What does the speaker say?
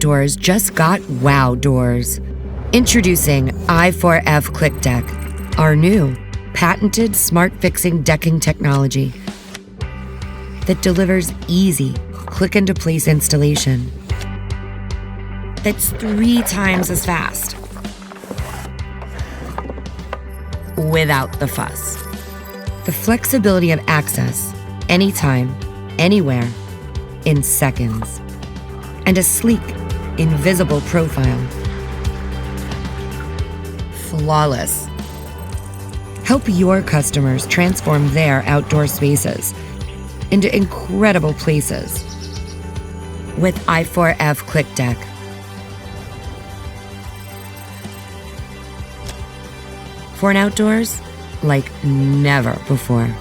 outdoors just got wow doors. Introducing i4F ClikDek, our new patented smart fixing decking technology that delivers easy click-into-place installation that's 3 times as fast without the fuss. The flexibility of access anytime, anywhere, in seconds, and a sleek, invisible profile. Flawless. Help your customers transform their outdoor spaces into incredible places with i4F ClikDek. For an outdoors like never before.